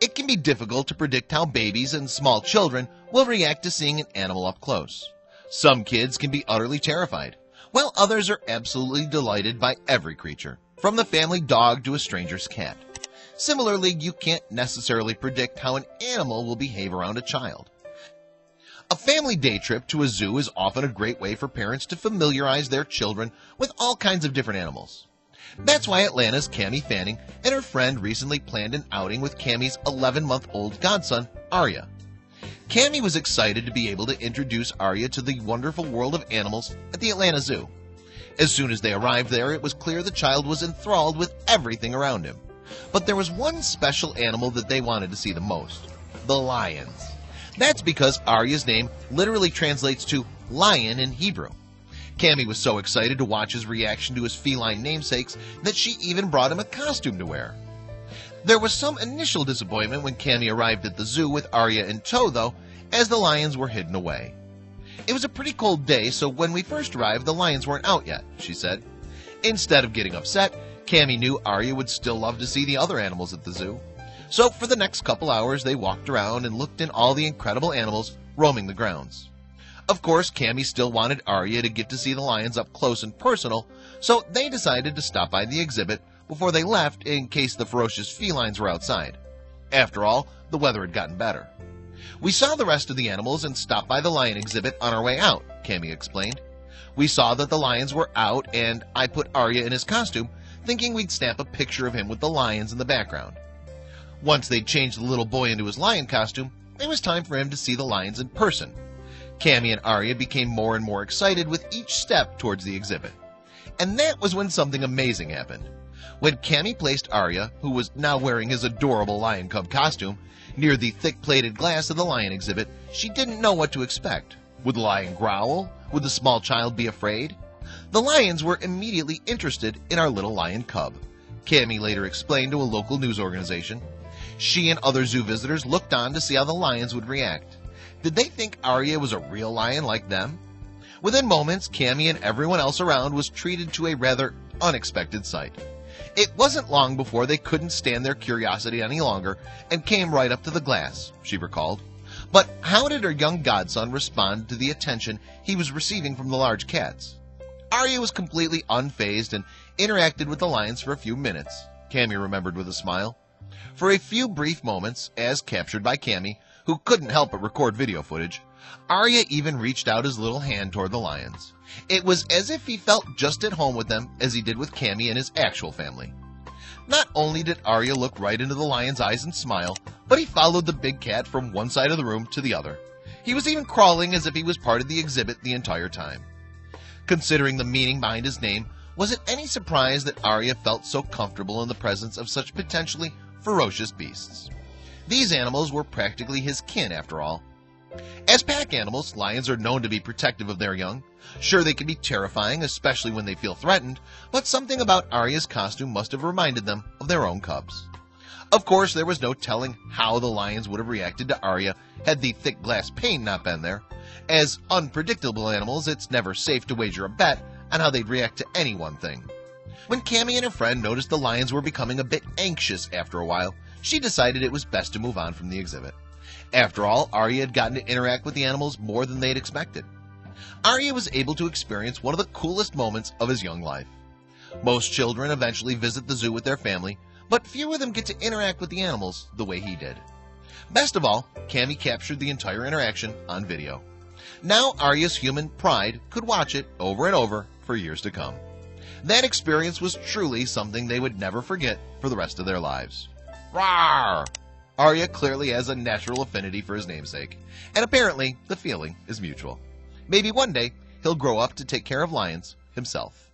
It can be difficult to predict how babies and small children will react to seeing an animal up close. Some kids can be utterly terrified, while others are absolutely delighted by every creature, from the family dog to a stranger's cat. Similarly, you can't necessarily predict how an animal will behave around a child. A family day trip to a zoo is often a great way for parents to familiarize their children with all kinds of different animals. That's why Atlanta's Cami Fanning and her friend recently planned an outing with Cami's 11-month-old godson, Arya. Cami was excited to be able to introduce Arya to the wonderful world of animals at the Atlanta Zoo. As soon as they arrived there, it was clear the child was enthralled with everything around him. But there was one special animal that they wanted to see the most: the lions. That's because Arya's name literally translates to lion in Hebrew. Cami was so excited to watch his reaction to his feline namesakes that she even brought him a costume to wear. There was some initial disappointment when Cami arrived at the zoo with Arya in tow, though, as the lions were hidden away. It was a pretty cold day, so when we first arrived, the lions weren't out yet, she said. Instead of getting upset, Cami knew Arya would still love to see the other animals at the zoo. So for the next couple hours, they walked around and looked in all the incredible animals roaming the grounds. Of course, Cami still wanted Arya to get to see the lions up close and personal, so they decided to stop by the exhibit before they left in case the ferocious felines were outside. After all, the weather had gotten better. We saw the rest of the animals and stopped by the lion exhibit on our way out, Cami explained. We saw that the lions were out, and I put Arya in his costume, thinking we'd snap a picture of him with the lions in the background. Once they'd changed the little boy into his lion costume, it was time for him to see the lions in person. Cami and Arya became more and more excited with each step towards the exhibit. And that was when something amazing happened. When Cami placed Arya, who was now wearing his adorable lion cub costume, near the thick-plated glass of the lion exhibit, she didn't know what to expect. Would the lion growl? Would the small child be afraid? The lions were immediately interested in our little lion cub, Cami later explained to a local news organization. She and other zoo visitors looked on to see how the lions would react. Did they think Arya was a real lion like them? Within moments, Cami and everyone else around was treated to a rather unexpected sight. It wasn't long before they couldn't stand their curiosity any longer and came right up to the glass, she recalled. But how did her young godson respond to the attention he was receiving from the large cats? Arya was completely unfazed and interacted with the lions for a few minutes, Cami remembered with a smile. For a few brief moments, as captured by Cami, who couldn't help but record video footage, Arya even reached out his little hand toward the lions. It was as if he felt just at home with them as he did with Cami and his actual family. Not only did Arya look right into the lion's eyes and smile, but he followed the big cat from one side of the room to the other. He was even crawling as if he was part of the exhibit the entire time. Considering the meaning behind his name, was it any surprise that Arya felt so comfortable in the presence of such potentially ferocious beasts? These animals were practically his kin, after all. As pack animals, lions are known to be protective of their young. Sure, they can be terrifying, especially when they feel threatened, but something about Arya's costume must have reminded them of their own cubs. Of course, there was no telling how the lions would have reacted to Arya had the thick glass pane not been there. As unpredictable animals, it's never safe to wager a bet on how they'd react to any one thing. When Cami and her friend noticed the lions were becoming a bit anxious after a while, she decided it was best to move on from the exhibit. After all, Arya had gotten to interact with the animals more than they'd expected. Arya was able to experience one of the coolest moments of his young life. Most children eventually visit the zoo with their family, but few of them get to interact with the animals the way he did. Best of all, Cami captured the entire interaction on video. Now Arya's human pride could watch it over and over for years to come. That experience was truly something they would never forget for the rest of their lives. Rawr! Arya clearly has a natural affinity for his namesake, and apparently the feeling is mutual. Maybe one day he'll grow up to take care of lions himself.